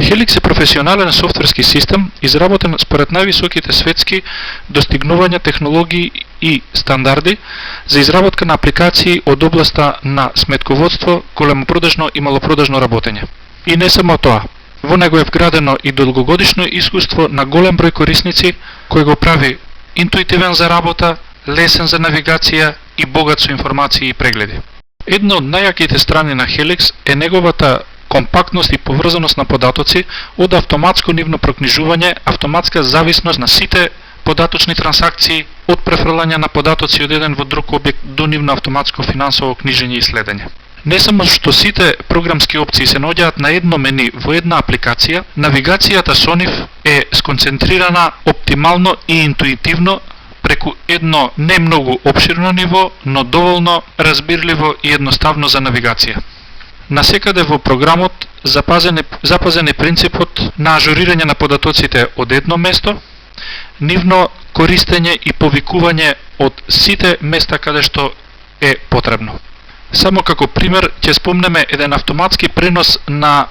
Helix е професионален софтверски систем изработен според највисоките светски достигнувања технологии и стандарди за изработка на апликации од областа на сметководство, големопродажно и малопродажно работење. И не само тоа. Во него е вградено и долгогодишно искуство на голем број корисници, кој го прави интуитивен за работа, лесен за навигација и богат со информации и прегледи. Една од најаките страни на Helix е неговата компактност и поврзаност на податоци од автоматско нивно прокнижување, автоматска зависност на сите податочни трансакции, од префрлање на податоци од еден во друг објект до нивно автоматско финансово книжење и следење. Не само што сите програмски опции се наоѓаат на едно мени во една апликација, навигацијата со нив е сконцентрирана оптимално и интуитивно преку едно не многу опширно ниво, но доволно разбирливо и едноставно за навигација. Насекаде во програмот запазен е принципот на ажурирање на податоците од едно место, нивно користење и повикување од сите места каде што е потребно. Само како пример ќе спомнеме еден автоматски пренос на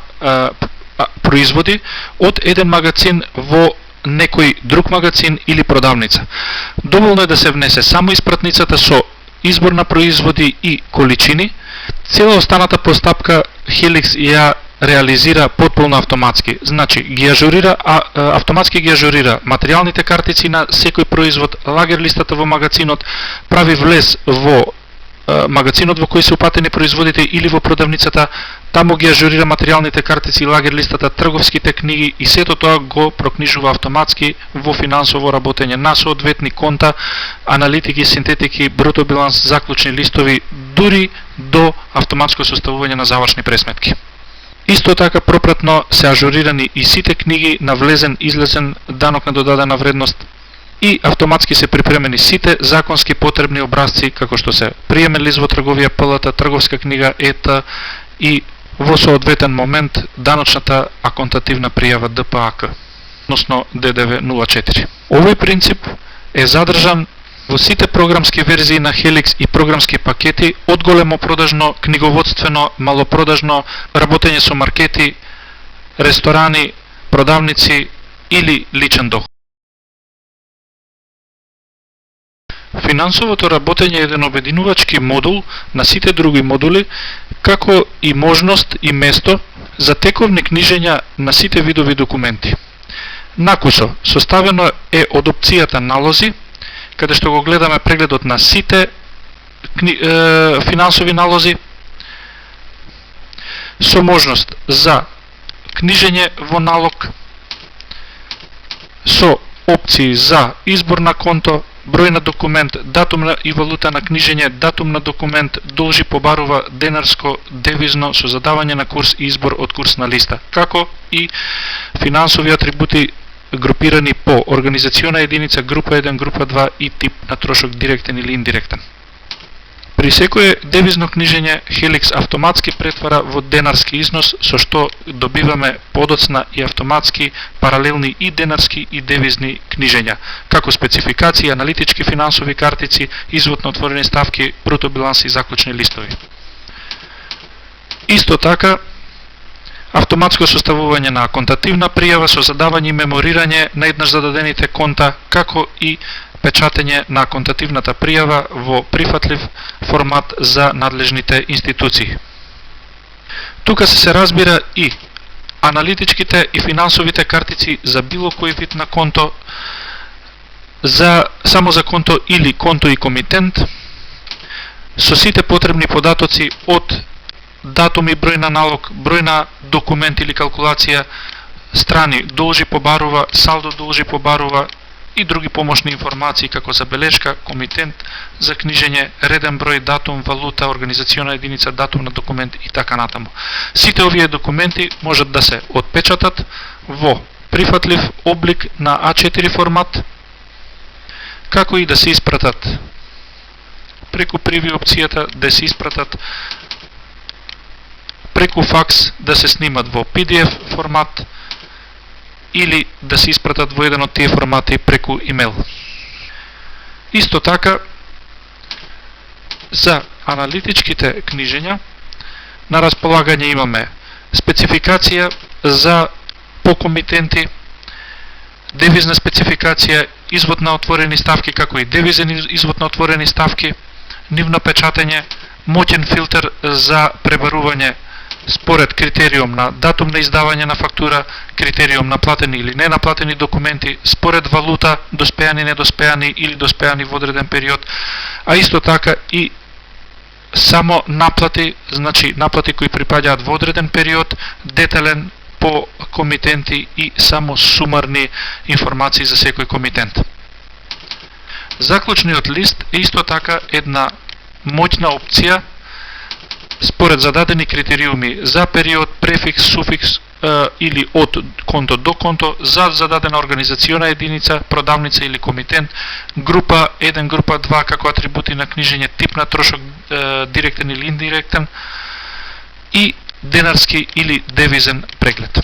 производи од еден магазин во некој друг магазин или продавница. Доволно е да се внесе само испратницата со избор на производи и количини. Цела останата постапка Helix ја реализира потполно автоматски. Значи, автоматски ги ажурира материјалните картици на секој производ, лагер листата во магазинот, прави влез во магазинот во кој се упатени производите или во продавницата, таму ги ажурира материјалните картици, лагер листата, трговските книги и сето тоа го прокнижува автоматски во финансово работење на соодветни конта, аналитики, синтетики, бруто биланс, заклучни листови, дури до автоматско составување на завршни пресметки. Исто така пропратно се ажурирани и сите книги на влезен-излезен данок на додадена вредност и автоматски се припремени сите законски потребни образци, како што се приемен лист во трговија ПЛТ, трговска книга ЕТ и во соодветен момент даночната аконтативна пријава ДПАК, односно ДДВ 04. Овој принцип е задржан во сите програмски верзии на Helix и програмски пакети од големопродажно, книговодствено, малопродажно, работење со маркети, ресторани, продавници или личен доход. Финансовото работење е еден обединувачки модул на сите други модули, како и можност и место за тековни книжења на сите видови документи. Накусо, составено е од опцијата налози, каде што го гледаме прегледот на сите финансови налози, со можност за книжење во налог, со опции за избор на конто, број на документ, датум и валута на книжење, датум на документ, должи побарува денарско, девизно, со задавање на курс и избор од курсна листа, како и финансови атрибути групирани по организациона единица, група 1, група 2 и тип на трошок директен или индиректен. При секое девизно книжење, Helix автоматски претвара во денарски износ, со што добиваме подоцна и автоматски паралелни и денарски и девизни книжења, како спецификации, аналитички финансови картици, извод на отворени ставки, бруто биланси и заклучни листови. Исто така, автоматско составување на аконтативна пријава со задавање и меморирање на еднаш зададените конта, како и печатење на аконтативната пријава во прифатлив формат за надлежните институции. Тука се разбира и аналитичките и финансовите картици за било кој вид на конто, само за конто или конто и комитент, со сите потребни податоци од датум и број на налог, број на документ или калкулација, страни должи побарува, салдо должи побарува и други помошни информации како забелешка, комитент за книжење, реден број, датум, валута, организациона единица, датум на документ и така натаму. Сите овие документи можат да се отпечатат во прифатлив облик на А4 формат, како и да се испратат преку приви опцијата, да се испратат преку факс, да се снимат во PDF формат или да се испратат во еден од тие формати преку имейл. Исто така, за аналитичките книжења на располагање имаме спецификација за по комитенти, девизна спецификација, извод на отворени ставки, како и девизен извод на отворени ставки, нивно печатење, моќен филтер за пребарување според критериум на датум на издавање на фактура, критериум на платени или ненаплатени документи, според валута, доспеани, недоспеани или доспеани во одреден период, а исто така и само наплати, значи наплати кои припаѓаат во одреден период, детален по комитенти и само сумарни информации за секој комитент. Заклучниот лист е исто така една моќна опција според зададени критериуми за период, префикс, суфикс или од конто до конто, за зададена организациона единица, продавница или комитент, група 1, група 2 како атрибути на книжење, тип на трошок директен или индиректен и денарски или девизен преглед.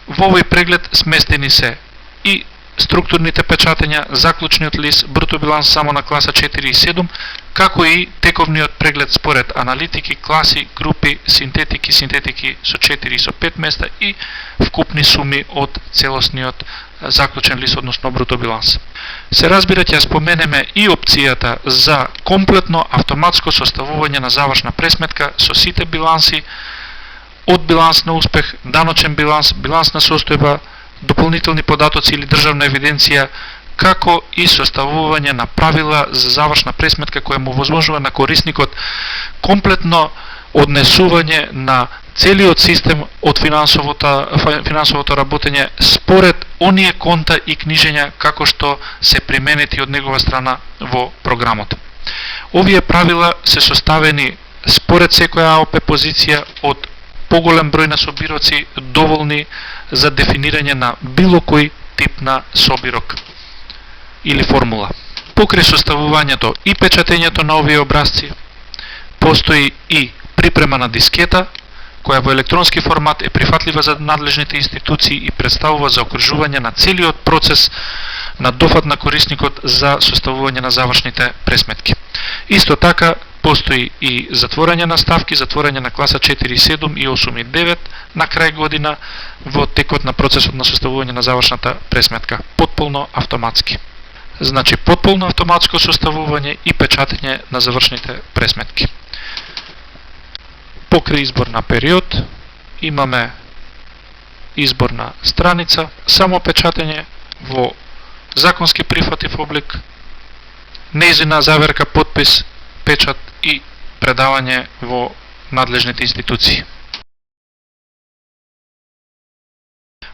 Во овој преглед сместени се и структурните печатења, заклучниот лист, бруто биланс само на класа 4 и 7, како и тековниот преглед според аналитики, класи, групи, синтетики со 4 и со 5 места и вкупни суми од целосниот заклучен лист, односно бруто биланс. Се разбира, ќе споменеме и опцијата за комплетно автоматско составување на завршна пресметка со сите биланси, од биланс на успех, даночен биланс, биланс на состојба, дополнителни податоци или државна евиденција, како и составување на правила за завршна пресметка која му возможува на корисникот комплетно однесување на целиот систем од финансовото работење според оние конта и книжења како што се применети од негова страна во програмот. Овие правила се составени според секоја АОП позиција од поголем број на собироци, доволни за дефинирање на било кој тип на собирок или формула. Покрај составувањето и печатењето на овие образци, постои и припрема на дискета, која во електронски формат е прифатлива за надлежните институции и представува заокружување на целиот процес на дофат на корисникот за составување на завршните пресметки. Исто така, постои и затворање на ставки, затворање на класа 4 и 7 и 8 и 9 на крај година во текот на процесот на составување на завршната пресметка, потполно автоматски. Значи, потполно автоматско составување и печатење на завршните пресметки. Покрај избор на период, имаме избор на страница, само печатење во законски прифатив облик, нејзина заверка, подпис, печат и предавање во надлежните институции.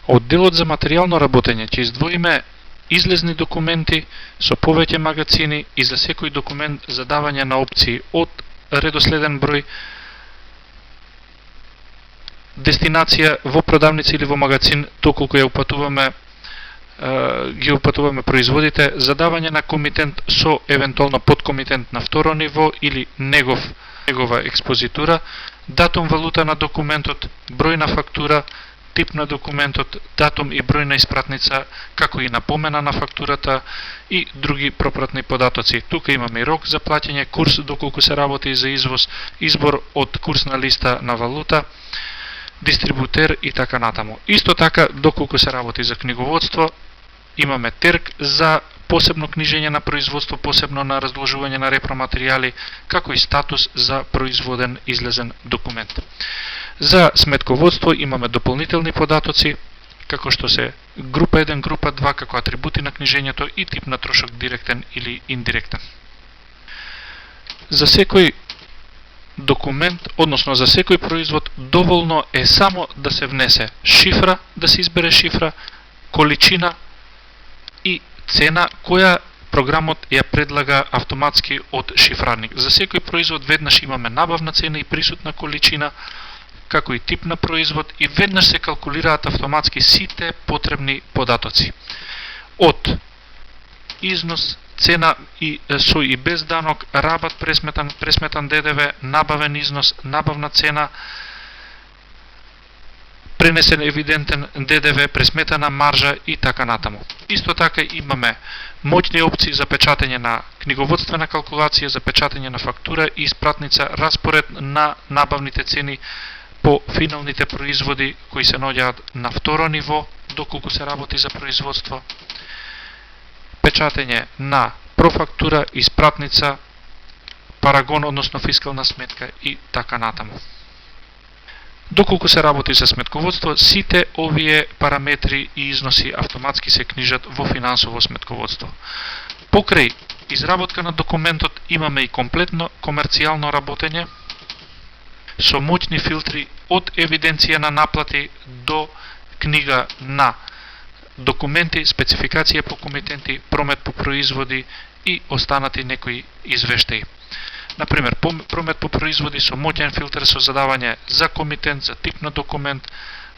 Од делот за материјално работење ќе издвоиме излезни документи со повеќе магацини и за секој документ задавање на опции од редоследен број, дестинација во продавница или во магазин, доколку ги упатуваме производите, задавање на комитент со евентуално подкомитент на второ ниво или негова експозитура, датум валута на документот, број на фактура, тип на документот, датум и број на испратница, како и напомена на фактурата и други пропратни податоци. Тука имаме и рок за плаќање, курс доколку се работи за извоз, избор од курсна листа на валута, дистрибутер и така натаму. Исто така, доколку се работи за книговодство, имаме терк за посебно книжење на производство, посебно на разложување на репроматеријали, како и статус за производен излезен документ. За сметководство имаме дополнителни податоци, како што се група 1, група 2, како атрибути на книжењето и тип на трошок директен или индиректен. За секој документ, односно за секој производ, доволно е само да се внесе шифра, да се избере шифра, количина и цена која програмот ја предлага автоматски од шифрарник. За секој производ веднаш имаме набавна цена и присутна количина, како и тип на производ, и веднаш се калкулираат автоматски сите потребни податоци. Од износ, цена и со и без данок, рабат пресметан ДДВ, набавен износ, набавна цена, пренесен евидентен ДДВ, пресметана маржа и така натаму. Исто така имаме моќни опции за печатење на книговодствена калкулација, за печатење на фактура и испратница, распоред на набавните цени по финалните производи кои се наоѓаат на второ ниво, доколку се работи за производство, печатење на профактура, испратница, парагон, односно фискална сметка и така натаму. Доколку се работи за сметководство, сите овие параметри и износи автоматски се книжат во финансово сметководство. Покрај изработка на документот имаме и комплетно комерцијално работење со моќни филтри од евиденција на наплати до книга на документи, спецификација по комитенти, промет по производи и останати некои извештаи. Например, промет по производи со моќен филтер со задавање за комитент, за тип на документ,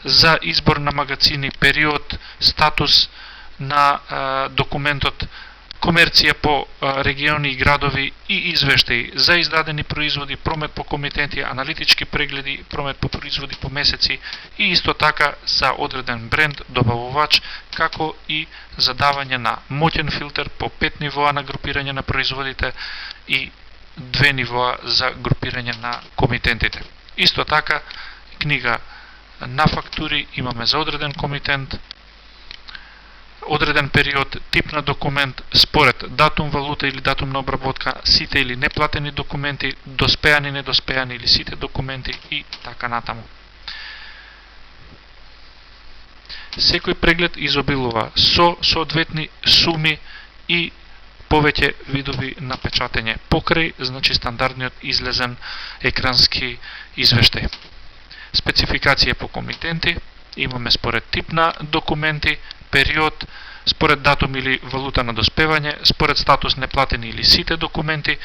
за избор на магазини, период, статус на документот, комерција по региони и градови и извештаи за издадени производи, промет по комитенти, аналитички прегледи, промет по производи по месеци и исто така за одреден бренд, добавувач, како и задавање на моќен филтер по 5 нивоа на групирање на производите и 2 нивоа за групирање на комитентите. Исто така, книга на фактури имаме за одреден комитент, одреден период, тип на документ, според датум, валута или датум на обработка, сите или неплатени документи, доспеани, недоспеани или сите документи и така натаму. Секој преглед изобилува со соодветни суми и повеќе видови на печатење, покрај, значи, стандардниот излезен екрански извештај. Спецификација по комитенти, имаме според тип на документи, период, според датум или валута на доспевање, според статус неплатени или сите документи,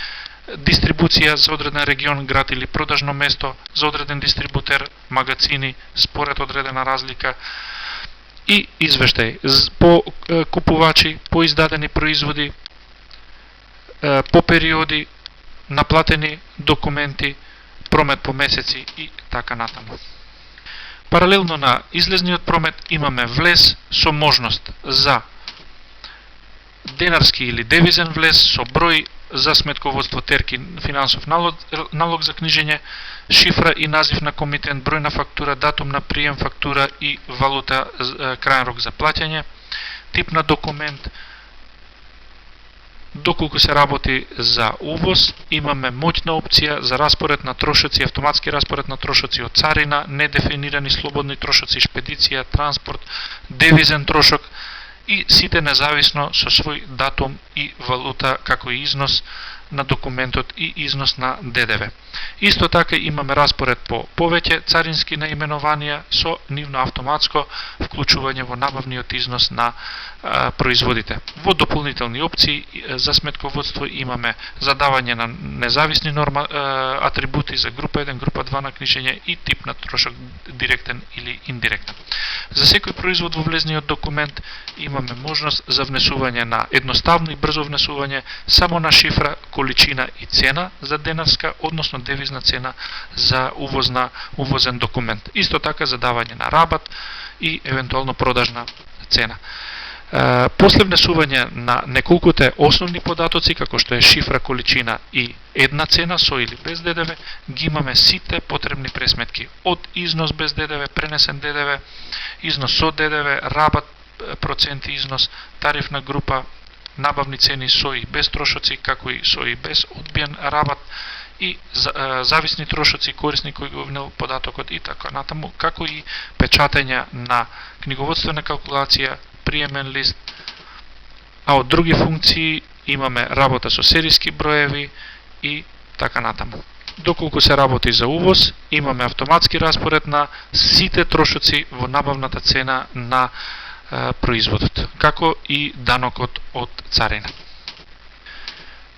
дистрибуција за одреден регион, град или продажно место, за одреден дистрибутер, магазини, според одредена разлика и извештај по купувачи, по издадени производи, по периоди, наплатени документи, промет по месеци и така натаму. Паралелно на излезниот промет имаме влез со можност за денарски или девизен влез со број за сметководство терки финансов налог за книжење, шифра и назив на комитент, број на фактура, датум на прием фактура и валута крајен рок за плаќање, тип на документ. Доколку се работи за увоз, имаме моќна опција за распоред на трошоци, автоматски распоред на трошоци од царина, недефинирани слободни трошоци, шпедиција, транспорт, девизен трошок и сите независно со свој датум и валута, како и износ на документот и износ на ДДВ. Исто така имаме распоред по повеќе царински наименованија со нивно автоматско вклучување во набавниот износ на производите. Во дополнителни опции за сметководство имаме задавање на независни атрибути за група 1, група 2 на книжење и тип на трошок директен или индиректен. За секој производ во влезниот документ имаме можност за внесување на едноставно и брзо внесување само на шифра, количина и цена за денарска, односно девизна цена за увозен документ. Исто така задавање на рабат и евентуално продажна цена. После внесување на неколкуте основни податоци, како што е шифра, количина и една цена со или без ДДВ, ги имаме сите потребни пресметки од износ без ДДВ, пренесен ДДВ, износ со ДДВ, рабат, проценти износ, тарифна група, набавни цени со и без трошоци, како и со и без одбиен рабат и зависни трошоци, корисник кој го внел податокот и така натаму, како и печатење на книговодствена калкулација, приемен лист, а од други функции имаме работа со серијски броеви и така натаму. Доколку се работи за увоз, имаме автоматски распоред на сите трошоци во набавната цена на производот, како и данокот од царина.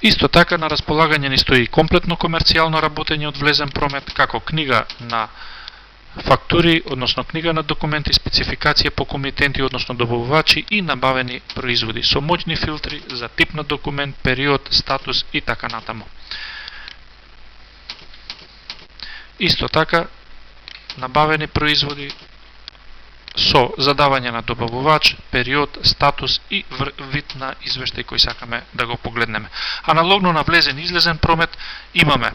Исто така на располагање ни стои комплетно комерцијално работење од влезен промет, како книга на фактури, односно книга на документи, спецификација по комитенти, односно добавувачи и набавени производи со моќни филтри за тип на документ, период, статус и така натаму. Исто така набавени производи со задавање на добавувач, период, статус и вид на извештај кој сакаме да го погледнеме. Аналогно на влезен и излезен промет имаме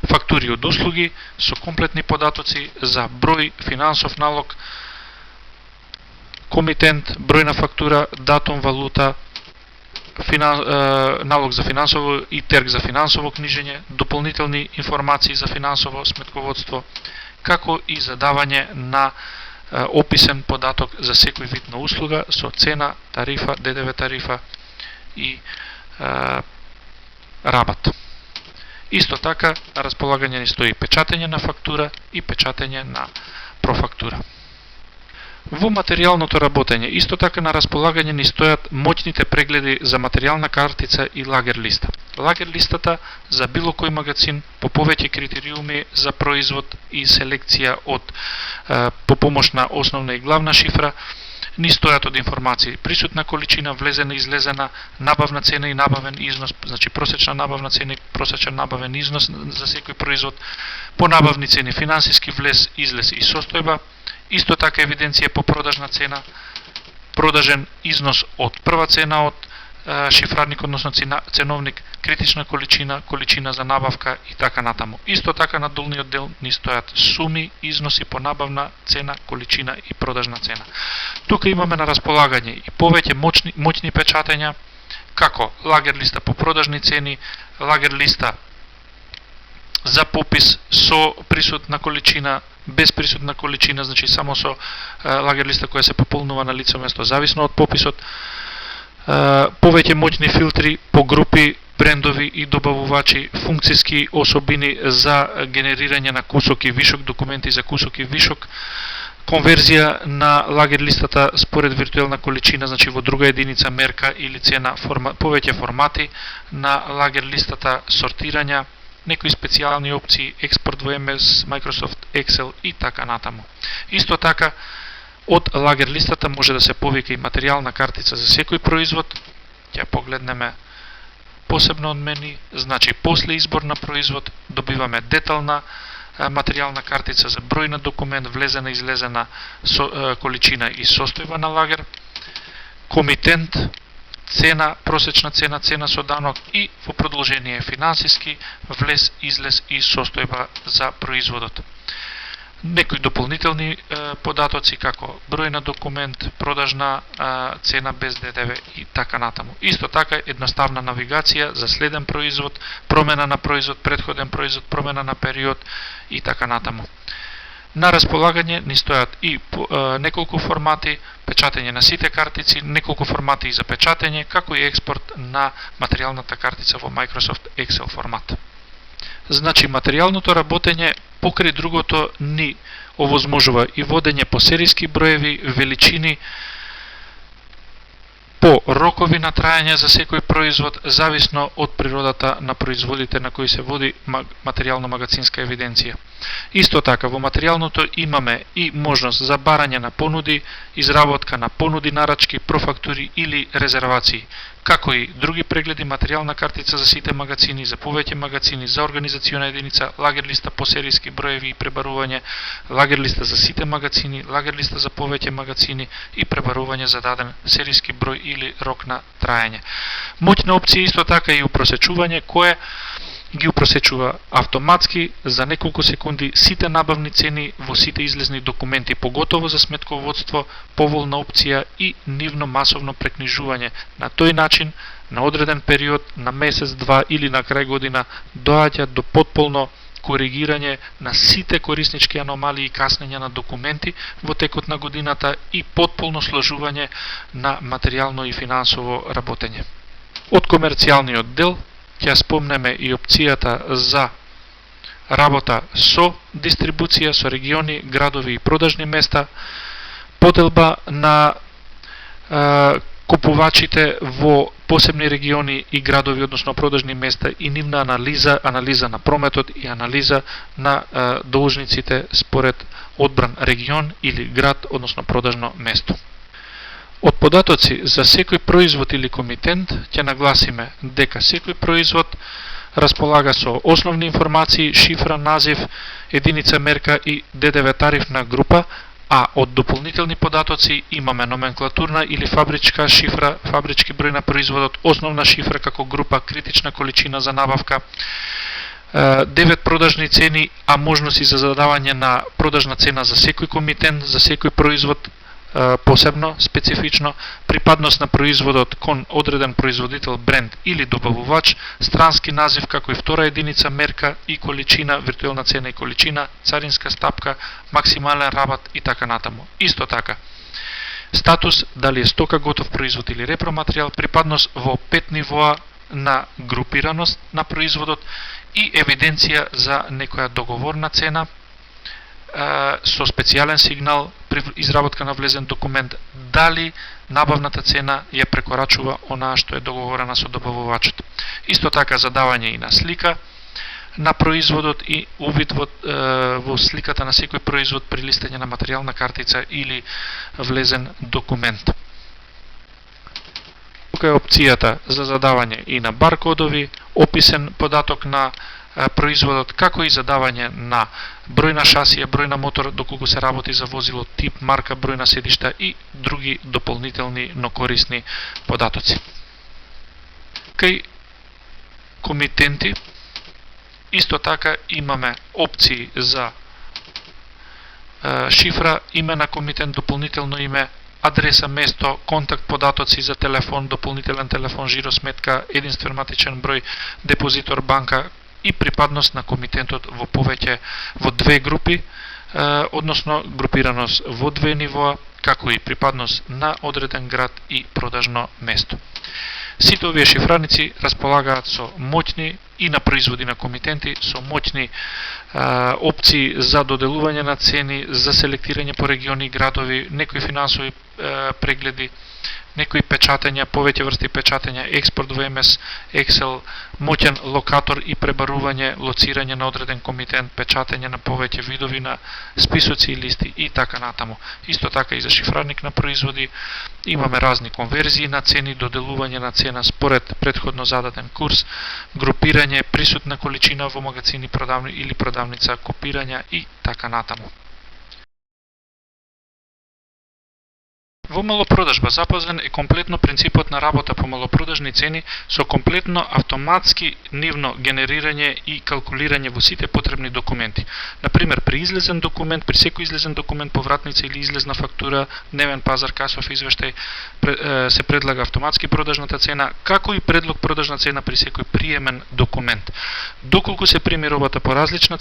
фактури од услуги со комплетни податоци за број, финансов налог, комитент, број на фактура, датум, валута, налог за финансово и терг за финансово книжење, дополнителни информации за финансово сметководство, како и задавање на описен податок за секој вид на услуга со цена, тарифа, ДДВ тарифа и рабат. Исто така, на располагање ни стои печатење на фактура и печатење на профактура. Во материјалното работење, исто така на располагање ни стојат моќните прегледи за материјална картица и лагер листа. Лагер листата за било кој магазин по повеќе критериуми за производ и селекција од по помош на основна и главна шифра ни стојат од информации: присутна количина, влезена и излезена, набавна цена и набавен износ, значи просечна набавна цена и просечен набавен износ за секој производ, по набавни цени, финансиски влез, излез и состојба, исто така евиденција по продажна цена, продажен износ од прва цена од шифрарник, односно ценовник, критична количина, количина за набавка и така натаму. Исто така на долниот дел ни стојат суми, износи по набавна цена, количина и продажна цена. Тука имаме на располагање и повеќе моćни печатења, како лагер листа по продажни цени, лагер листа за попис со присутна количина, без присутна количина, значи само со лагер листа која се пополнува на лице место зависно од пописот, повеќе моćни филтри по групи, брендови и добавувачи, функциски особини за генерирање на кусок и вишок, документи за кусок и вишок, конверзија на лагер листата според виртуелна количина, значи во друга единица, мерка или цена, повеќе формати на лагер листата, сортирања, некои специјални опции, експорт во MS, Microsoft Excel и така натаму. Исто така, од лагер листата може да се повика и материјална картица за секој производ. Ќе погледнеме посебно од мени, значи после избор на производ добиваме детална материјална картица за број на документ, влезена и излезена количина и состојба на лагер, комитент, цена, просечна цена, цена со данок и во продолжение финансиски, влез, излез и состојба за производот. Некои дополнителни податоци како број на документ, продажна цена без ДДВ и така натаму. Исто така едноставна навигација за следен производ, промена на производ, претходен производ, промена на период и така натаму. На располагање ни стојат и неколку формати, печатење на сите картици, неколку формати за печатење, како и експорт на материјалната картица во Microsoft Excel формат. Значи, материјалното работење покрај другото ни овозможува и водење по серијски броеви, величини, по рокови на трајање за секој производ, зависно од природата на производите на кои се води материјално-магазинска евиденција. Исто така, во материјалното имаме и можност за барање на понуди, изработка на понуди, нарачки, профактури или резервации, како и други прегледи, материјална картица за сите магазини, за повеќе магазини, за организациона единица, лагер листа по серијски броеви и пребарување, лагер листа за сите магазини, лагер листа за повеќе магазини и пребарување за даден серијски број или рок на трајање. Моќна опција исто така и упросечување, кое ги упросечува автоматски за неколку секунди сите набавни цени во сите излезни документи, поготово за сметководство, поволна опција и нивно масовно прекнижување. На тој начин, на одреден период, на месец, два или на крај година, доаѓа до потполно коригирање на сите кориснички аномалии и каснења на документи во текот на годината и потполно сложување на материјално и финансово работење. Од комерцијалниот дел ќе спомнеме и опцијата за работа со дистрибуција, со региони, градови и продажни места, поделба на купувачите во посебни региони и градови, односно продажни места и нивна анализа на прометот и анализа на должниците според одбран регион или град, односно продажно место. Од податоци за секој производ или комитент ќе нагласиме дека секој производ располага со основни информации, шифра, назив, единица мерка и ДДВ тарифна група, а од дополнителни податоци имаме номенклатурна или фабричка шифра, фабрички број на производот, основна шифра како група, критична количина за набавка, 9 продажни цени, а можности за задавање на продажна цена за секој комитент, за секој производ, посебно, специфично, припадност на производот кон одреден производител, бренд или добавувач, странски назив како и втора единица, мерка и количина, виртуелна цена и количина, царинска стапка, максимален рабат и така натаму. Исто така, статус, дали е стока, готов производ или репроматеријал, припадност во 5 нивоа на групираност на производот и евиденција за некоја договорна цена со специјален сигнал при изработка на влезен документ, дали набавната цена ја прекорачува онаа што е договорена со добавувачот. Исто така задавање и на слика на производот и увид во сликата на секој производ при листање на материјална картица или влезен документ. Тука е опцијата за задавање и на баркодови, описен податок на производот, како и задавање на број на шасија, број на мотор, доколку се работи за возило, тип, марка, број на седишта и други дополнителни, но корисни податоци. Кај комитенти, исто така имаме опции за шифра, име на комитент, дополнително име, адреса, место, контакт податоци за телефон, дополнителен телефон, жиросметка, единствен матичен број, депозитор, банка и припадност на комитентот во две групи, односно групираност во две нивоа, како и припадност на одреден град и продажно место. Сите овие шифраници располагаат со моќни и на производи на комитенти, со моќни опции за доделување на цени, за селектирање по региони и градови, некои финансови прегледи, некои печатења, повеќе врсти печатења, експорт во MS, Excel, моќен локатор и пребарување, лоцирање на одреден комитент, печатење на повеќе видови на списоци и листи и така натаму. Исто така и за шифрарник на производи, имаме разни конверзии на цени, доделување на цена според претходно зададен курс, групирање, присутна количина во магазини продавни или продавница, копирања и така натаму. Во малопродажба запазен е комплетно принципот на работа по малопродажни цени со комплетно автоматски нивно генерирање и калкулирање во сите потребни документи. Например, при излезен документ, при секој излезен документ, повратница или излезна фактура, дневен пазар, касов извештај, се предлага автоматски продажната цена, како и предлог продажна цена при секој приемен документ. Доколку се прими робата по различна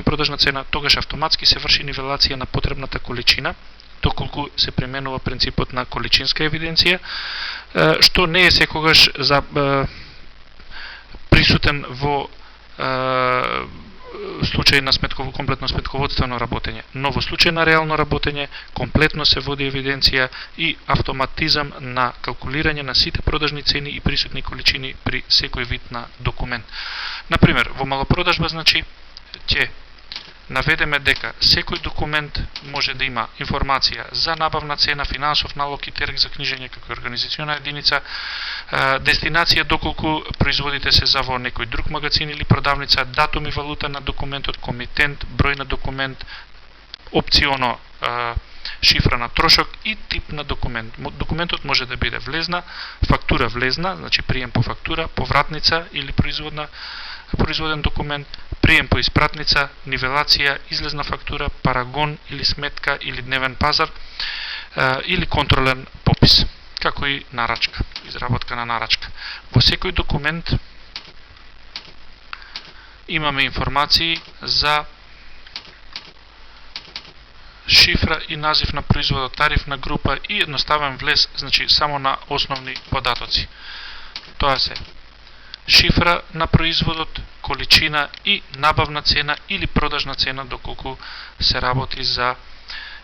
продажна цена, тогаш автоматски се врши нивелација на потребната количина, доколку се применува принципот на количинска евиденција, што не е секогаш присутен во случај на комплетно сметководствено работење. Но во случај на реално работење, комплетно се води евиденција и автоматизам на калкулирање на сите продажни цени и присутни количини при секој вид на документ. Например, во малопродажба, ќе наведеме дека секој документ може да има информација за набавна цена, финансов налог и терк за книжење како организациона единица, дестинација доколку производите се за во некој друг магазин или продавница, датум и валута на документот, комитент, број на документ, опционо шифра на трошок и тип на документ. Документот може да биде влезна, фактура влезна, значи прием по фактура, повратница или производен документ, прием по испратница, нивелација, излезна фактура, парагон или сметка или дневен пазар или контролен попис, како и нарачка, изработка на нарачка. Во секој документ имаме информации за шифра и назив на производот, тарифна група и едноставен влез, значи само на основни податоци. Тоа се шифра на производот, количина и набавна цена или продажна цена доколку се работи за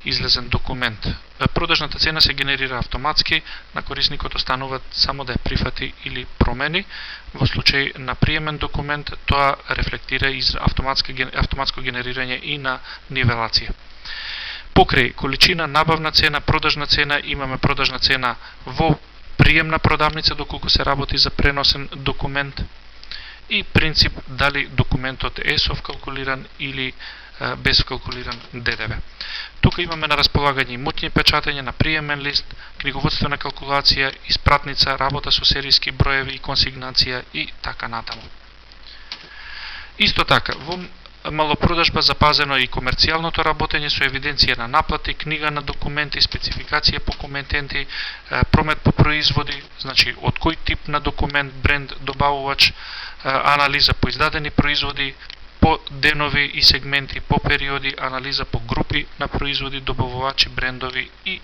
излезен документ. Продажната цена се генерира автоматски, на корисникот останува само да ја прифати или промени. Во случај на приемен документ, тоа рефлектира и автоматско генерирање и на нивелација. Покрај количина, набавна цена, продажна цена, имаме продажна цена во приемна продавница доколку се работи за преносен документ и принцип дали документот е со вкалкулиран или без вкалкулиран ДДВ. Тука имаме на располагање и моќни печатења на приемен лист, книговодствена калкулација, испратница, работа со серијски броеви и консигнација и така натаму. Исто така, во малопродажба, запазено и комерцијалното работење со евиденција на наплати, книга на документи, спецификација по кометенти, промет по производи, значи од кој тип на документ, бренд, добавувач, анализа по издадени производи, по денови и сегменти, по периоди, анализа по групи на производи, добавувачи, брендови и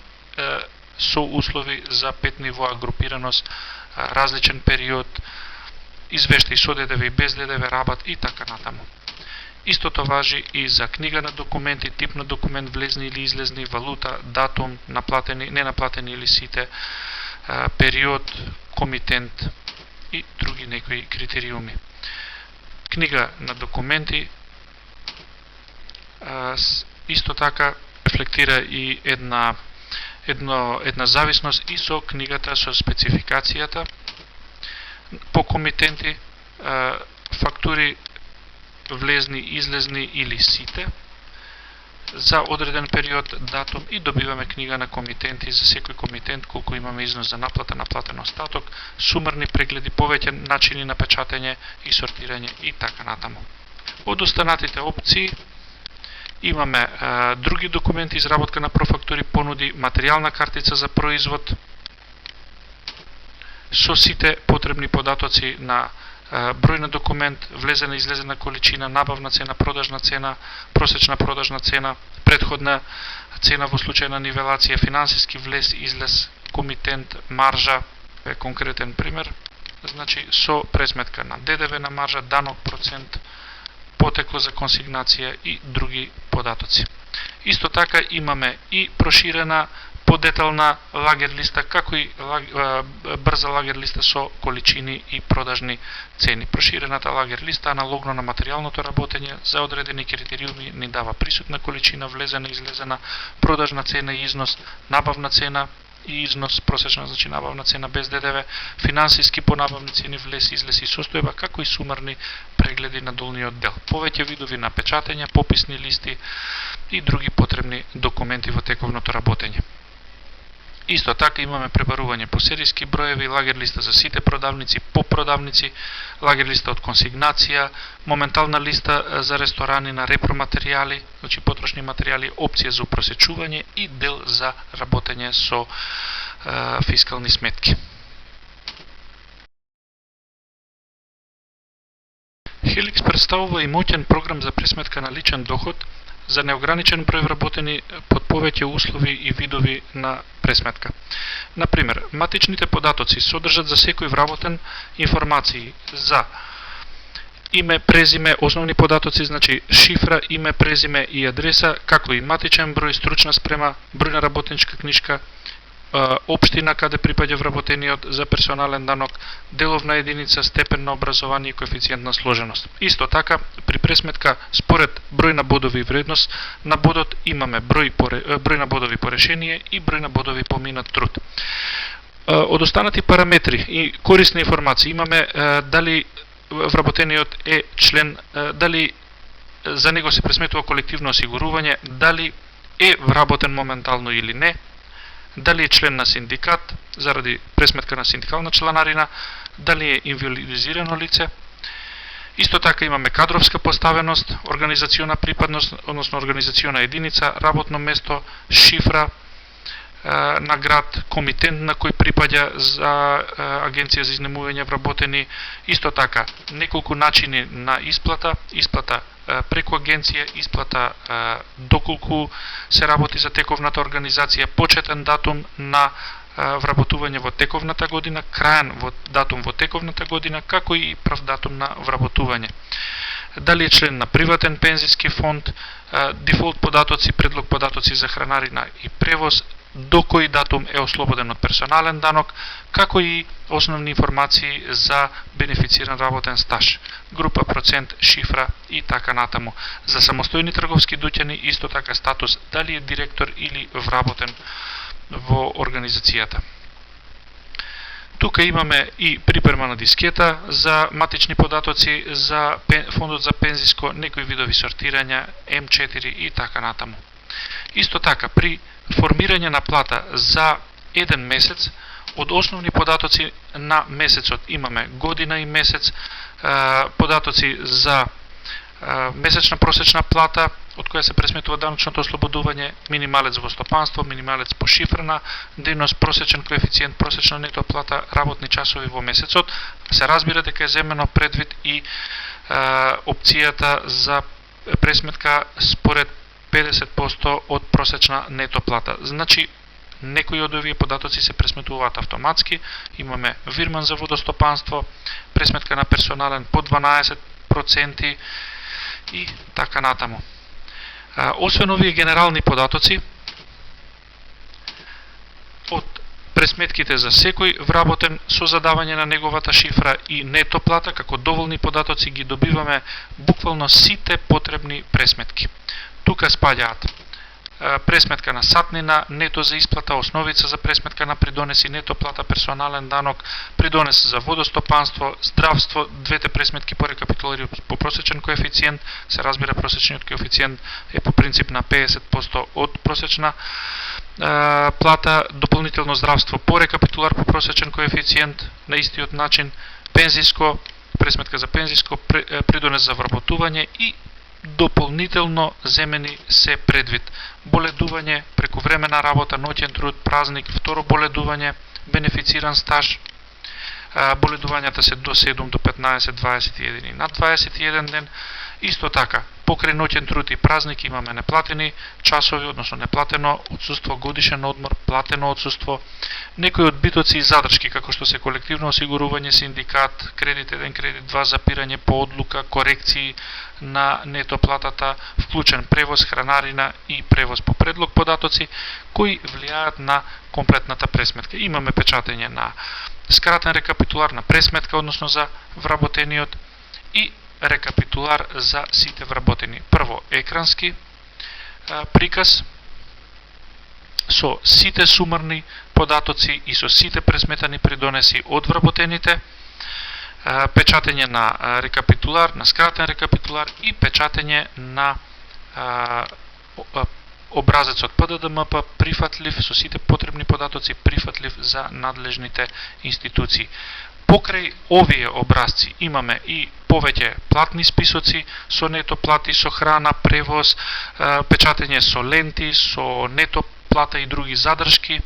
со услови за 5 нивоа групираност, различен период, извештај со ДДВ и без ДДВ, рабат и така натаму. Истото важи и за книга на документи, тип на документ, влезни или излезни, валута, датум, наплатени, ненаплатени или сите, период, комитент и други некои критериуми. Книга на документи исто така рефлектира и една зависност и со книгата со спецификацијата по комитенти, фактури влезни, излезни или сите за одреден период, датум и добиваме книга на комитенти за секој комитент, колку имаме износ за наплата, наплатен остаток, сумарни прегледи, повеќе начини на печатење и сортирање и така натаму. Од останатите опции имаме други документи, изработка на профактури, понуди, материјална картица за производ со сите потребни податоци на број на документ, влезена и излезена количина, набавна цена, продажна цена, просечна продажна цена, предходна цена во случај на нивелација, финансиски влез, излез, комитент, маржа, е конкретен пример, значи со пресметка на ДДВ на маржа, данок, процент, потекло за консигнација и други податоци. Исто така имаме и проширена подетална лагер листа, како и брза лагер листа со количини и продажни цени. Проширената лагер листа, аналогно на материјалното работење, за одредени критериуми ни дава присутна количина, влезена и излезена, продажна цена и износ, набавна цена и износ, просечна значи набавна цена без ДДВ, финансиски по набавни цени, влез, излез и состојба, како и сумарни прегледи на долниот дел. Повеќе видови на печатење, пописни листи и други потребни документи во тековното работење. Исто така имаме пребарување по серијски броеви, лагер листа за сите продавници, по продавници, лагер листа од консигнација, моментална листа за ресторани на репроматеријали, значи потрошни материјали, опција за упросечување и дел за работење со фискални сметки. Helix представува и моќен програм за пресметка на личен доход за неограничен број вработени под повеќе услови и видови на пресметка. Например, матичните податоци содржат за секој вработен информации за име, презиме, основни податоци, значи шифра, име, презиме и адреса, како и матичен број, стручна спрема, број на работничка книжка, општина каде припаѓа вработениот за персонален данок, деловна единица, степен на образование и коефициент на сложеност. Исто така, при пресметка според број на бодови и вредност на бодот имаме број на бодови по решение и број на бодови по минат труд. Од останати параметри и корисни информации имаме дали вработениот е член, дали за него се пресметува колективно осигурување, дали е вработен моментално или не, дали е член на синдикат заради пресметка на синдикална чланарина, дали е инвалидизирано лице. Исто така имаме кадровска поставеност, организациона припадност, односно организациона единица, работно место, шифра на град, комитент на кој припаѓа за агенција за изнемување вработени. Исто така неколку начини на исплата преку агенција, исплата доколку се работи за тековната организација, почетен датум на вработување во тековната година, краен датум во тековната година, како и прв датум на вработување. Дали е член на приватен пензиски фонд, дефолт податоци, предлог податоци за хранарина и превоз, до кој датум е ослободен од персонален данок, како и основни информации за бенефициран работен стаж, група, процент, шифра и така натаму. За самостојни трговски дуќани исто така статус, дали е директор или вработен во организацијата. Тука имаме и припрема на дискета за матични податоци, за фондот за пензиско, некои видови сортирања, М4 и така натаму. Исто така, при формирање на плата за еден месец, од основни податоци на месецот имаме година и месец, податоци за месечна просечна плата од која се пресметува даночното ослободување, минималец во стопанство, минималец по шифрена дејност, просечен коефициент, просечна нето плата, работни часови во месецот. Се разбира дека е земено предвид и опцијата за пресметка според 50% од просечна нето плата. Значи, некои од овие податоци се пресметуваат автоматски. Имаме вирман за водостопанство, пресметка на персонален по 12% и така натаму. Освен овие генерални податоци, од пресметките за секој вработен со задавање на неговата шифра и нето плата, како доволни податоци ги добиваме буквално сите потребни пресметки. Тука спаѓаат пресметка на сатнина, нето за исплата, основица за пресметка на придонеси, нето плата, персонален данок, придонес за водостопанство, здравство, двете пресметки по рекапитулари по просечен коефициент, се разбира просечниот коефициент е по принцип на 50% од просечна плата, дополнително здравство по рекапитулар по просечен коефициент, на истиот начин, пензиско, пресметка за пензиско, придонес за вработување и дополнително земени се предвид. Боледување, прековремена работа, ноќен труд, празник, второ боледување, бенефициран стаж, боледувањата се до 7 до 15, 21 и над 21 ден. Исто така, покрај ноќен труд и празник имаме неплатени часови, односно неплатено отсуство, годишен одмор, платено отсуство, некои одбитоци и задршки, како што се колективно осигурување, синдикат, кредит 1, кредит 2, запирање по одлука, корекции на нето платата, вклучен превоз, хранарина и превоз по предлог податоци, кои влијаат на комплетната пресметка. Имаме печатење на скратен рекапитулар на пресметка, односно за вработениот, и рекапитулар за сите вработени. Прво, екрански приказ со сите сумарни податоци и со сите пресметани придонеси од вработените, печатење на рекапитулар, на скратен рекапитулар и печатење на образецот ПДДМП прифатлив со сите потребни податоци, прифатлив за надлежните институции. Покрај овие образци имаме и повеќе платни списоци со нето плати, со храна, превоз, печатење со ленти, со нето плата и други задршки.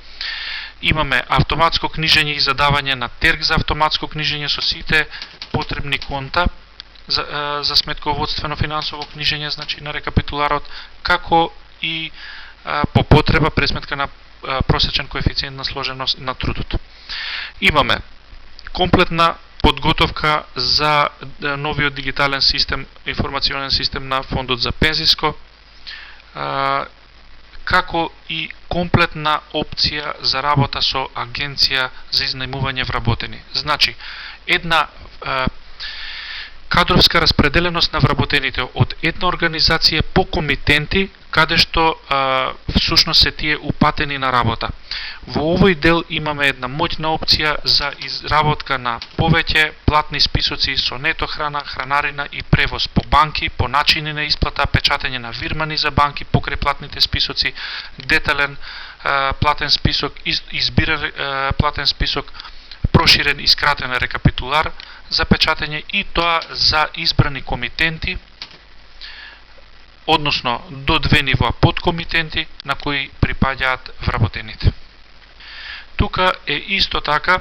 Имаме автоматско книжење и задавање на терг за автоматско книжење со сите потребни конта за сметководствено финансово книжење, значи на рекапитуларот, како и по потреба пресметка на просечен коефициент на сложеност на трудот. Имаме комплетна подготовка за новиот дигитален систем, информационен систем на фондот за пензиско, како и комплетна опција за работа со агенција за изнајмување вработени. Значи, една кадровска распределеност на вработените од една организација по комитенти, каде што всушност се тие упатени на работа. Во овој дел имаме една моќна опција за изработка на повеќе платни списоци со нето храна, хранарина и превоз по банки, по начини на исплата, печатење на вирмани за банки покрај платните списоци, детален платен список, избиран платен список, проширен и скратен рекапитулар за печатење и тоа за избрани комитенти, односно до 2 нивоа подкомитенти на кои припаѓаат вработените. Тука е исто така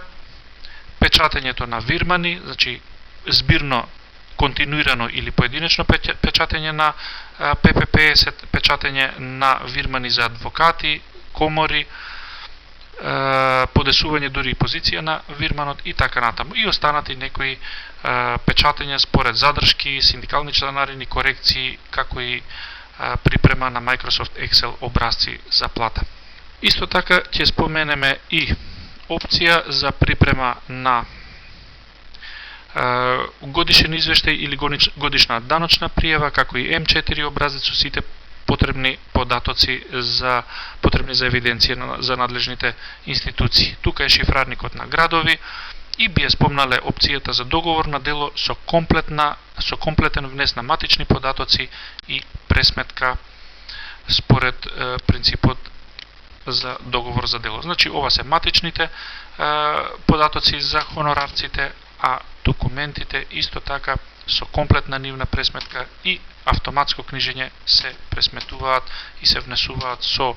печатењето на вирмани, значи збирно, континуирано или поединечно печатење на ППП, печатење на вирмани за адвокати, комори, подесување дури и позиција на вирманот и така натаму. И останати некои печатења според задршки, синдикални членарини, корекции, како и припрема на Microsoft Excel образци за плата. Исто така ќе споменеме и опција за припрема на годишен извештај или годишна даночна пријава, како и М4 образец со сите потребни податоци потребни за евиденција за надлежните институции. Тука е шифрарникот на градови и би е спомнале опцијата за договор на дело со комплетен внес на матични податоци и пресметка според принципот за договор за дело. Значи ова се матичните податоци за хонорарците, а документите исто така со комплетна нивна пресметка и автоматско книжење се пресметуваат и се внесуваат со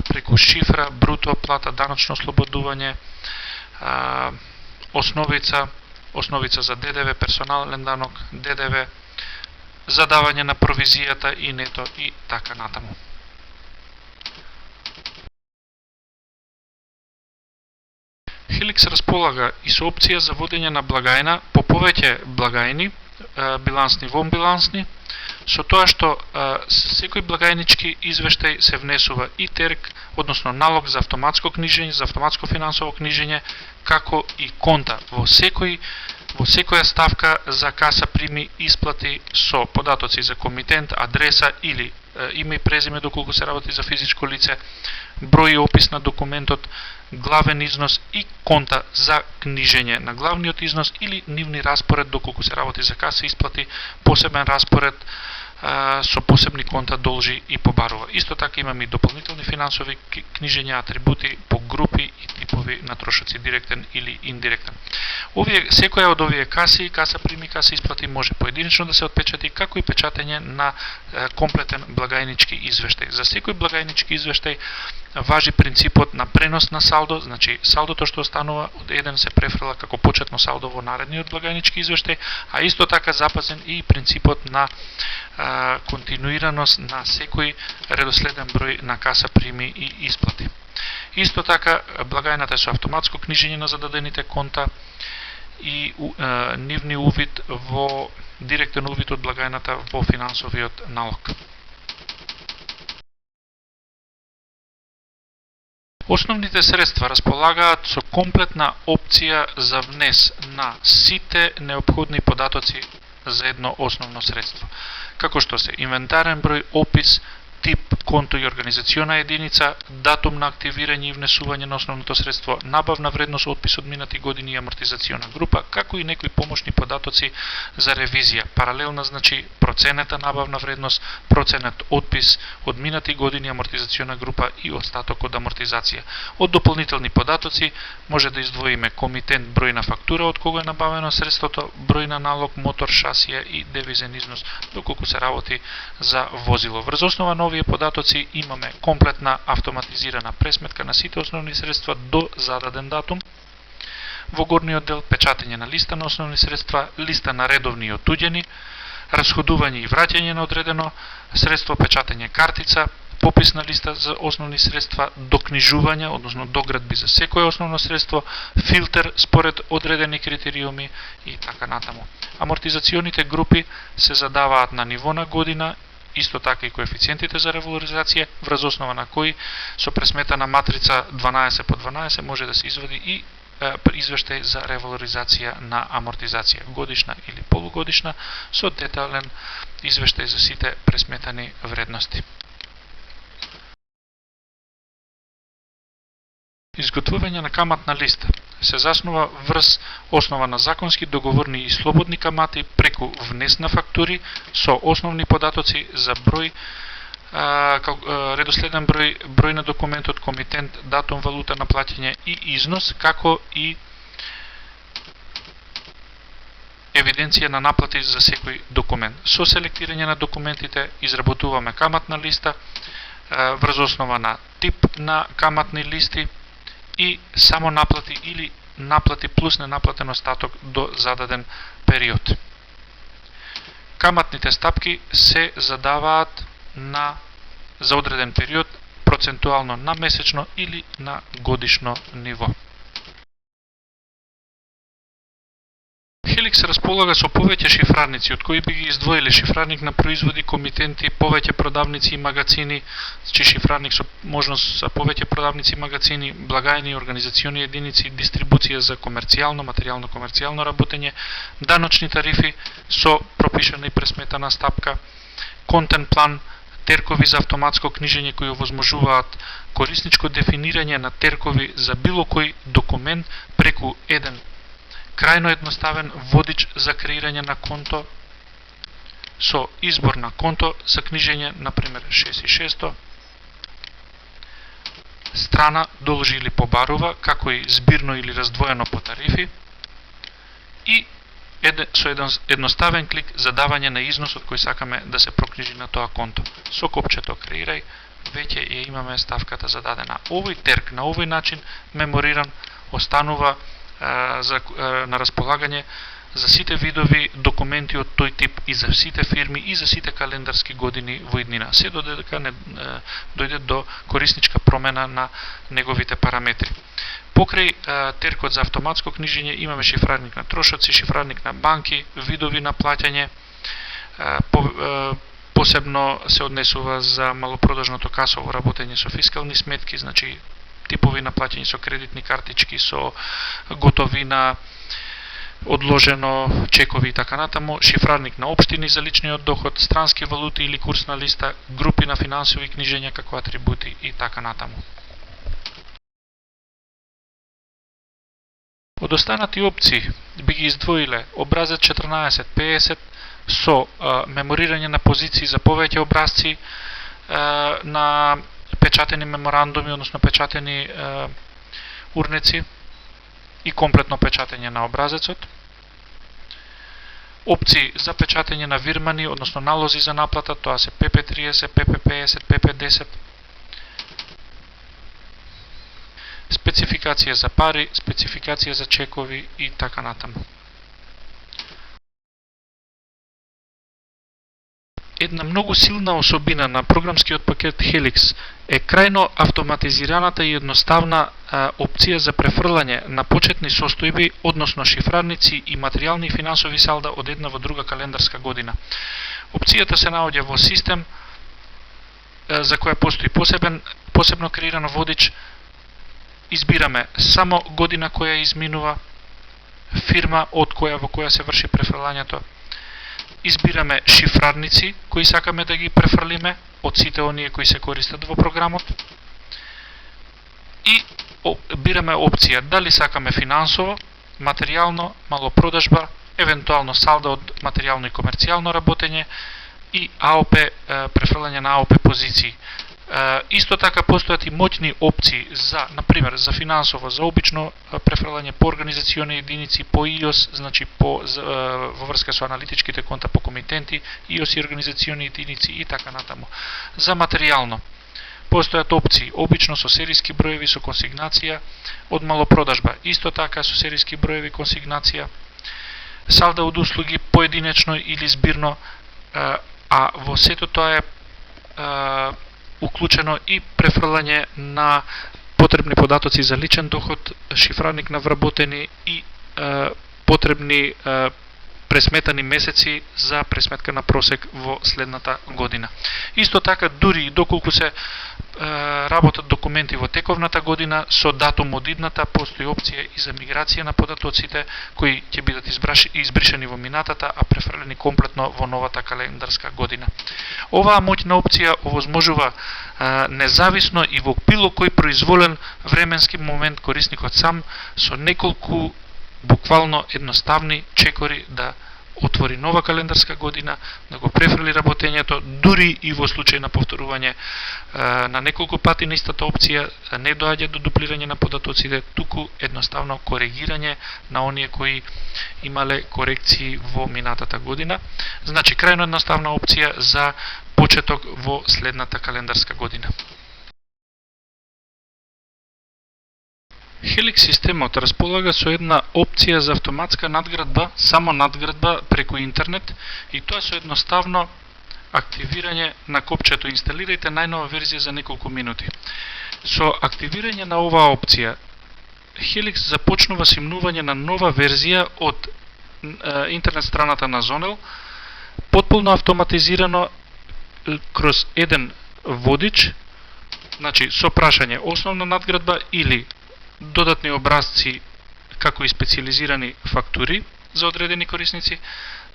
преку шифра, бруто плата, даночно ослободување, основица за ДДВ, персонален данок, ДДВ, задавање на провизијата и нето и така натаму. Helix располага и со опција за водење на благајна по повеќе благајни, билансни, вонбилансни, со тоа што секој благајнички извештај се внесува и терк, односно налог за автоматско книжење, за автоматско финансово книжење, како и конта во секоја ставка за каса прими исплати со податоци за комитент, адреса или име и презиме доколку се работи за физичко лице, број и опис на документот, главен износ и конта за книжење на главниот износ или нивни распоред доколку се работи за каса исплати, посебен распоред со посебни конта должи и побарува. Исто така имаме и дополнителни финансови книжења, атрибути по групи и типови на трошоци, директен или индиректен. Секоја од овие каси, каса прими, каса исплати може поединечно да се отпечати, како и печатење на комплетен благајнички извештај. За секој благајнички извештај важи принципот на пренос на салдо, значи салдото што останува од еден се префрла како почетно салдо во наредниот благајнички извештај, а исто така запазен и принципот на континуираност на секој редоследен број на каса прими и исплати. Исто така благајната е со автоматско книжење на зададените конта и нивни увид во директен увид од благајната во финансовиот налог. Основните средства располагаат со комплетна опција за внес на сите неопходни податоци за едно основно средство, како што се инвентарен број, опис, тип, конто и организациона единица, датум на активирање и внесување на основното средство, набавна вредност, отпис од минати години и амортизациона група, како и некои помошни податоци за ревизија. Паралелна значи проценета набавна вредност, проценет отпис од минати години, амортизациона група и остаток од амортизација. Од дополнителни податоци може да издвоиме комитент, број на фактура од кога е набавено средството, број на налог, мотор, шасија и девизен износ, доколку се работи за возило. Врз основа на овие податоци имаме комплетна автоматизирана пресметка на сите основни средства до зададен датум. Во горниот дел печатење на листа на основни средства, листа на редовни и отуѓени, расходување и враќање на одредено средство, печатење картица, попис на листа за основни средства, докнижување, односно доградби за секое основно средство, филтер според одредени критериуми и така натаму. Амортизационите групи се задаваат на ниво на година, исто така и коефициентите за ревалоризација, врз основа на кои со пресметана матрица 12 по 12 може да се извади и извештај за ревалоризација на амортизација, годишна или полугодишна, со детален извештај за сите пресметани вредности. Изготвување на каматна листа се заснува врз основа на законски договорни и слободни камати преку внес на фактури со основни податоци за број, редоследен број на документот, комитент, датум, валута на плаќање и износ, како и евиденција на наплати за секој документ. Со селектирање на документите изработуваме каматна листа врз основа на тип на каматни листи и само наплати или наплати плюс ненаплатен остаток до зададен период. Каматните стапки се задаваат за одреден период процентуално на месечно или на годишно ниво. Helix располага со повеќе шифрарници, од кои би ги издвоиле шифрарник на производи, комитенти, повеќе продавници и магазини, шифрарник со можност за повеќе продавници и магазини, благајни, организациони единици, дистрибуција за комерцијално, материјално-комерцијално работење, даночни тарифи со пропишана и пресметана стапка, контент план, теркови за автоматско книжење кои овозможуваат корисничко дефинирање на теркови за било кој документ преку еден крајно едноставен водич за креирање на конто со избор на конто за книжење, например 6600, страна должи или побарува, како и збирно или раздвоено по тарифи, и со едноставен клик за давање на износот кој сакаме да се прокнижи на тоа конто. Со копчето креирај, веќе ја имаме ставката зададена. Овој терк на овој начин мемориран останува на располагање за сите видови документи од тој тип и за сите фирми и за сите календарски години во иднина, се додека не дојде до корисничка промена на неговите параметри. Покрај теркот за автоматско книжење имаме шифрарник на трошоци, шифрарник на банки, видови на плаќање, посебно се однесува за малопродажното касово работење со фискални сметки, значи типови на плаќање со кредитни картички, со готовина, одложено, чекови и така натаму, шифрарник на општини за личниот доход, странски валути или курсна листа, групи на финансови книжења како атрибути и така натаму. Од останати опции би ги издвоиле образец 1450 со меморирање на позиции за повеќе образци на печатени меморандуми, односно печатени урнеци и комплетно печатење на образецот. Опции за печатење на вирмани, односно налози за наплата, тоа се ПП30, ПП50, ПП10. Спецификација за пари, спецификација за чекови и така натаму. Една многу силна особина на програмскиот пакет Helix е крајно автоматизираната и едноставна опција за префрлање на почетни состојби, односно шифрарници и материјални и финансови салда од една во друга календарска година. Опцијата се наоѓа во систем за која постои посебно креиран водич. Избираме само година која изминува, фирма од која во која се врши префрлањето. Избираме шифрарници кои сакаме да ги префрлиме од сите оние кои се користат во програмот. И бираме опција дали сакаме финансово, материјално, малопродажба, евентуално салда од материјално и комерцијално работење и АОП, префрлање на АОП позиции. Исто така постојат и моќни опции за, например, за финансово, за обично префрлање по организациони единици, по ИОС, значи во врска со аналитичките конта по комитенти, ИОС и организациони единици и така натаму. За материјално постојат опции обично со серијски броеви со консигнација од малопродажба, исто така со серијски броеви консигнација, салда од услуги поединечно или збирно, а во сето тоа е уклучено и префрлање на потребни податоци за личен доход, шифрарник на вработени и потребни пресметани месеци за пресметка на просек во следната година. Исто така, дури и доколку се работат документи во тековната година, со датум од идната постои опција и за миграција на податоците кои ќе бидат избришани во минатата, а префрлени комплетно во новата календарска година. Оваа моќна опција овозможува независно и во било кој произволен временски момент корисникот сам со неколку буквално едноставни чекори да отвори нова календарска година, да го префрли работењето, дури и во случај на повторување на неколку пати на истата опција, не доаѓа до дуплирање на податоците, туку едноставно коригирање на оние кои имале корекции во минатата година. Значи, крајно едноставна опција за почеток во следната календарска година. Helix системот располага со една опција за автоматска надградба, само надградба преку интернет, и тоа со едноставно активирање на копчето инсталирајте најнова верзија за неколку минути. Со активирање на оваа опција, Helix започнува симнување на нова верзија од интернет страната на Zonel, потполно автоматизирано кроз еден водич, значи со прашање основна надградба или додатни образци како и специализирани фактури за одредени корисници.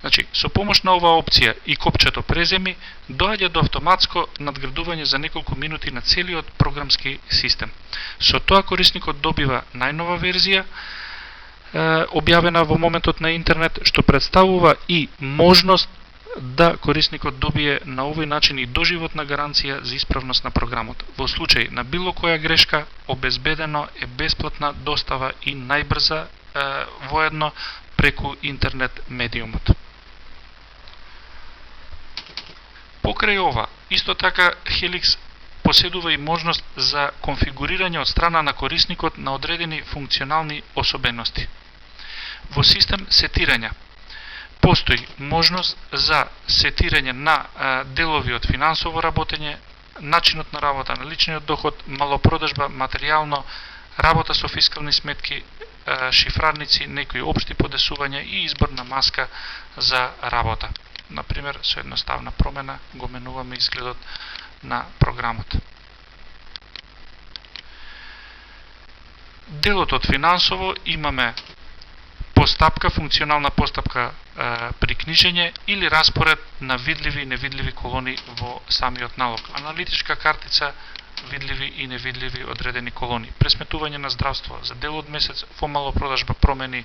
Значи, со помош на оваа опција и копчето преземи, доаѓа до автоматско надградување за неколку минути на целиот програмски систем. Со тоа корисникот добива најнова верзија, објавена во моментот на интернет, што представува и можност да корисникот добие на овој начин и доживотна гаранција за исправност на програмот. Во случај на било која грешка, обезбедено е бесплатна достава и најбрза воедно преку интернет медиумот. Покрај ова, исто така Helix поседува и можност за конфигурирање од страна на корисникот на одредени функционални особености. Во систем сетирање постои можност за сетирање на делови од финансово работење, начинот на работа на личниот доход, малопродажба, материјално, работа со фискални сметки, шифрарници, некои општи подесувања и избор на маска за работа. Например, со едноставна промена го менуваме изгледот на програмот. Делот од финансово имаме постапка, функционална постапка при книжење или распоред на видливи и невидливи колони во самиот налог. Аналитичка картица, видливи и невидливи одредени колони. Пресметување на здравство за дел од месец, во малопродажба промени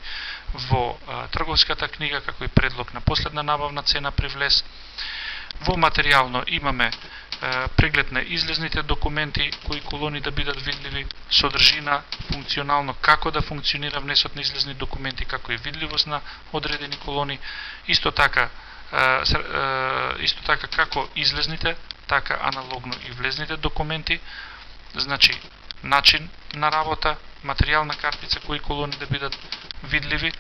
во трговската книга, како и предлог на последна набавна цена при влез. Во материјално имаме преглед на излезните документи, кои колони да бидат видливи, содржина, функционално како да функционира внесот на излезни документи, како и видливост на одредени колони, исто така како излезните, така аналогно и влезните документи, значи начин на работа, материјална картица, кои колони да бидат видливи,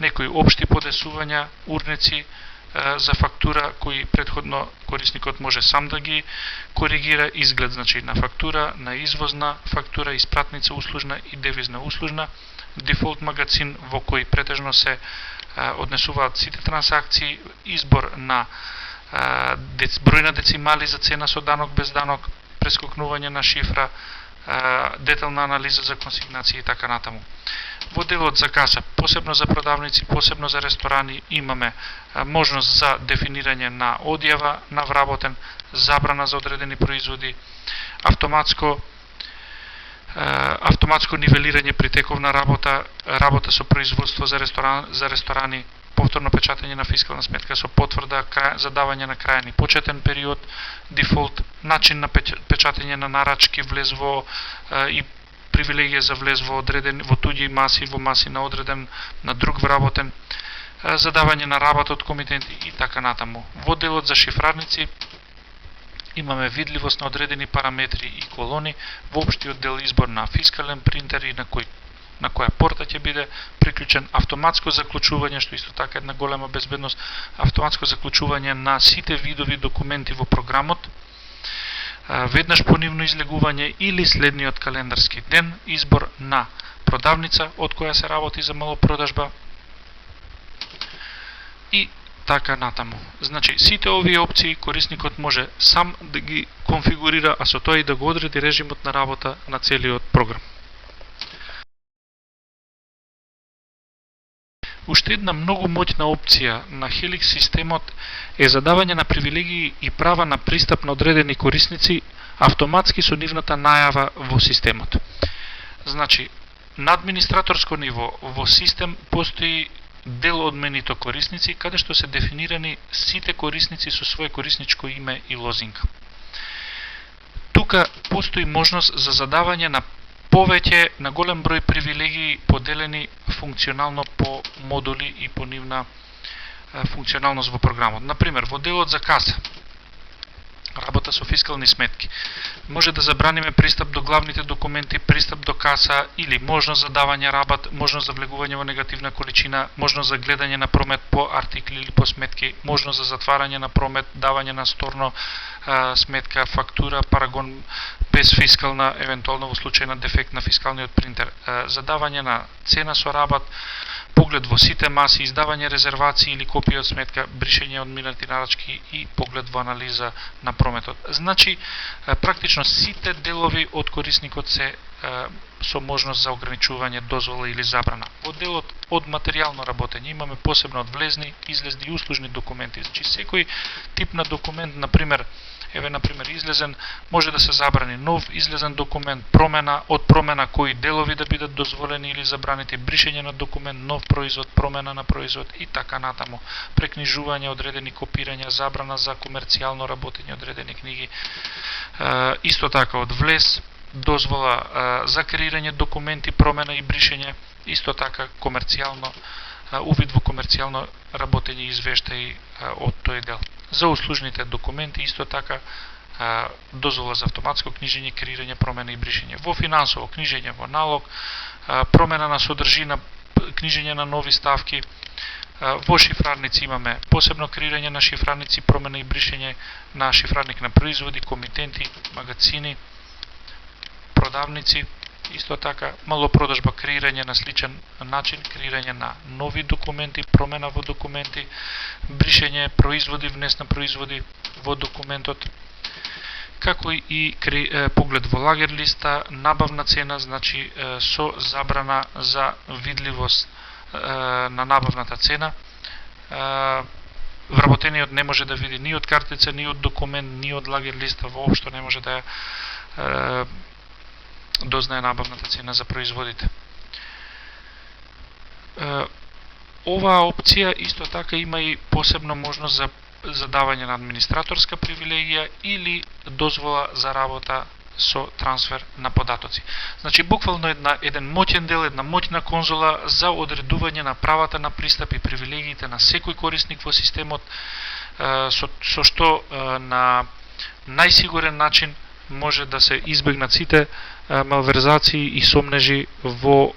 некои општи подесувања, урници за фактура, кои предходно корисникот може сам да ги коригира, изглед значи на фактура, на извозна фактура, испратница услужна и девизна услужна, дефолт магазин во кој претежно се однесуваат сите трансакции, избор на број на децимали за цена со данок без данок, прескокнување на шифра, детална анализа за консигнации и така натаму. Во делот за каса, посебно за продавници, посебно за ресторани, имаме можност за дефинирање на одјава на вработен, забрана за одредени производи, автоматско нивелирање при тековна работа, работа со производство за ресторани, повторно печатање на фискална сметка со потврда за давање на крајен и почетен период, дефолт, начин на печатање на нарачки, влез во и привилегија за влез во туѓи маси, во маси на одреден, на друг вработен, задавање на работа од комитенти и така натаму. Во делот за шифрарници имаме видливост на одредени параметри и колони, во општиот дел избор на фискален принтер и на која порта ќе биде приклучен, автоматско заклучување, што исто така една голема безбедност, автоматско заклучување на сите видови документи во програмот, веднаш понивно излегување или следниот календарски ден, избор на продавница од која се работи за малопродажба и така натаму. Значи, сите овие опции корисникот може сам да ги конфигурира, а со тоа и да го одреди режимот на работа на целиот програм. Уште една многу моќна опција на Helix системот е задавање на привилегии и права на пристап на одредени корисници автоматски со нивната најава во системот. Значи, на администраторско ниво во систем постои дел од менито корисници, каде што се дефинирани сите корисници со своje корисничко име и лозинка. Тука постои можност за задавање на повеќе, на голем број привилегии поделени функционално по модули и по нивна функционалност во програмот. Например, во делот за каса, работа со фискални сметки, може да забраниме пристап до главните документи, пристап до каса или можност за давање рабат, можност за влегување во негативна количина, можност за гледање на промет по артикли или по сметки, можност за затварање на промет, давање на сторно сметка, фактура, парагон без фискална, евентуално во случај на дефект на фискалниот принтер, задавање на цена со рабат, поглед во сите маси, издавање резервации или копија од сметка, бришење од минати нарачки и поглед во анализа на прометот. Значи, практично сите делови од корисникот се со можност за ограничување, дозвола или забрана. Во делот од материјално работење имаме посебно од влезни, излезни и услужни документи. Значи, секој тип на документ, например излезен, може да се забрани нов излезен документ, промена кои делови да бидат дозволени или забранети, бришење на документ, нов производ, промена на производ и така натаму, прекнижување, одредени копирања, забрана за комерцијално работење одредени книги. Исто така од влез, дозвола за креирање документи, промена и бришење, исто така комерцијално увид во комерцијално работење и извештаи од тој дел. За услужните документи исто така дозвола за автоматско книжење, креирање, промена и бришење. Во финансово книжење во налог, промена на содржина, книжење на нови ставки. Во шифрарници имаме посебно креирање на шифрарници, промена и бришење на шифрарник на производи, комитенти, магазини, продавници. Исто така малопродажба, креирање на сличен начин, креирање на нови документи, промена во документи, бришење производи, внес на производи во документот, како и поглед во лагер листа, набавна цена, значи со забрана за видливост на набавната цена. Вработениот не може да види ни од картица, ни од документ, ни од лагер листа, воопшто не може да ја дознае набавната цена за производите. Оваа опција исто така има и посебна можност за давање на администраторска привилегија или дозвола за работа со трансфер на податоци. Значи, буквално еден моќен дел, една моќна конзола за одредување на правата на пристап и привилегиите на секој корисник во системот, со што на најсигурен начин може да се избегнат сите малверзации и сомнежи во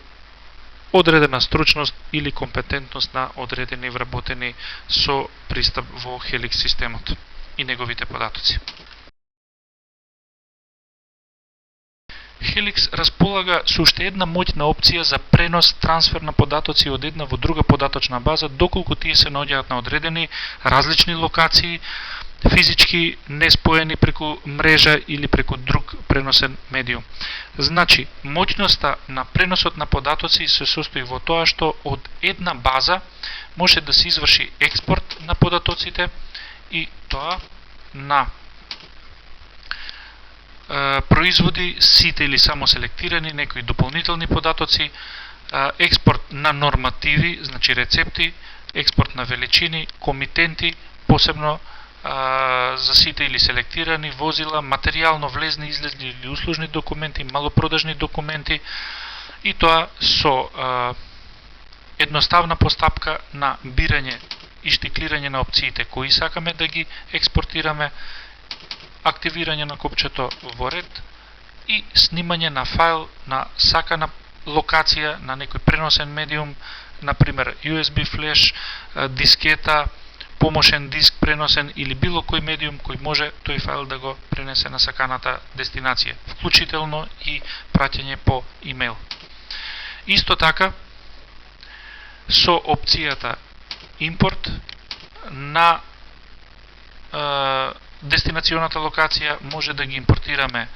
одредена стручност или компетентност на одредени вработени со пристап во Helix системот и неговите податоци. Helix располага со уште една моќна опција за пренос, трансфер на податоци од една во друга податочна база, доколку тие се наоѓаат на одредени различни локации, физички не споени преку мрежа или преку друг преносен медиум. Значи, моќноста на преносот на податоци се состои во тоа што од една база може да се изврши експорт на податоците и тоа на производи, сите или само селектирани, некои дополнителни податоци, експорт на нормативи, значи рецепти, експорт на величини, комитенти, посебно за сите или селектирани возила, материјално влезни, излезни или услужни документи, малопродажни документи, и тоа со едноставна постапка на бирање и штиклирање на опциите кои сакаме да ги експортираме, активирање на копчето во ред и снимање на файл на сакана локација на некој преносен медиум, например USB флеш, дискета, помошен диск преносен или било кој медиум кој може тој файл да го пренесе на саканата дестинација, вклучително и праќање по имейл. Исто така, со опцијата импорт на дестинационата локација може да ги импортираме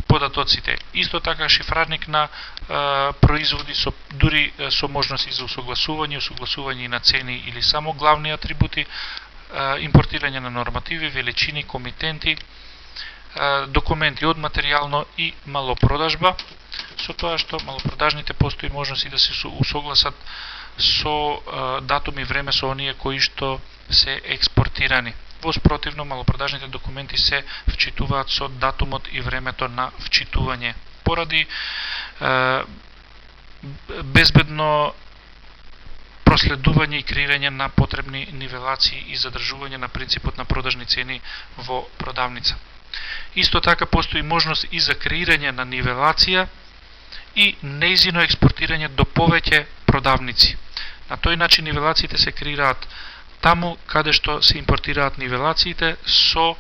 податоците. Исто така шифрарник на производи дури со можности за усогласување на цени или само главни атрибути, импортирање на нормативи, величини, комитенти, документи од материјално и малопродажба, со тоа што малопродажните постои можности да се усогласат со датум и време со оние кои што се експортирани. Воспротивно, малопродажните документи се вчитуваат со датумот и времето на вчитување, поради безбедно проследување и креирање на потребни нивелации и задржување на принципот на продажни цени во продавница. Исто така постои можност и за креирање на нивелација и нејзино експортирање до повеќе продавници. На тој начин нивелациите се креираат таму каде што се импортираат нивелациите со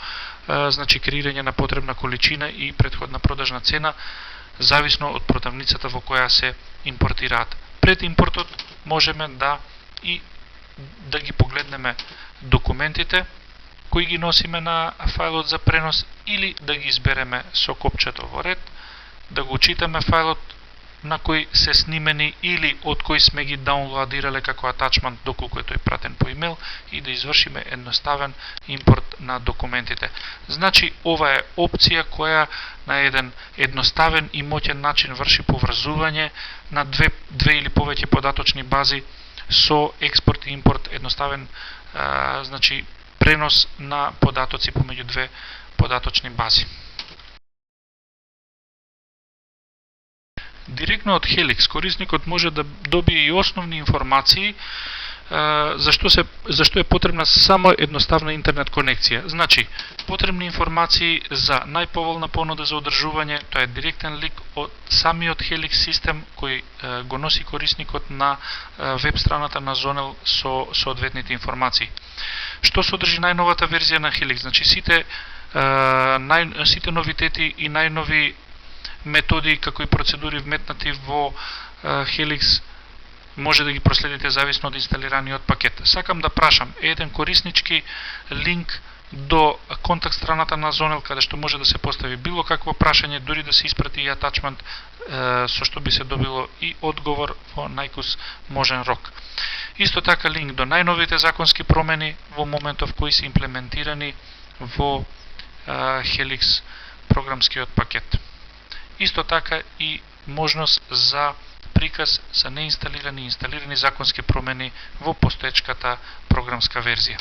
значи креирање на потребна количина и претходна продажна цена зависно од продавницата во која се импортираат. Пред импортот можеме да ги погледнеме документите кои ги носиме на фајлот за пренос или да ги избереме со копчето во ред, да го читаме фајлот на кој се снимени или од кој сме ги даунлоадирале како атачмент доколку е тој пратен по имейл и да извршиме едноставен импорт на документите. Значи, ова е опција која на еден едноставен и моќен начин врши поврзување на две или повеќе податочни бази со експорт и импорт, едноставен значи пренос на податоци помеѓу две податочни бази. Директно од Helix корисникот може да добие и основни информации зашто е потребна само едноставна интернет конекција. Значи, потребни информации за најповолна понуда за одржување, тоа е директен линк од самиот Helix систем кој го носи корисникот на веб страната на Zonel со соодветните информации. Што содржи најновата верзија на Helix? Значи, сите новитети и најнови методи како и процедури вметнати во Helix може да ги проследите зависно од инсталираниот пакет. Сакам да прашам еден кориснички линк до контакт страната на Zonel каде што може да се постави било какво прашање, дури да се испрати и атачмент со што би се добило и одговор во најкус можен рок. Исто така линк до најновите законски промени во моментов кои се имплементирани во Helix програмскиот пакет. Исто така и можност за приказ за неинсталирани и инсталирани законски промени во постоечката програмска верзија.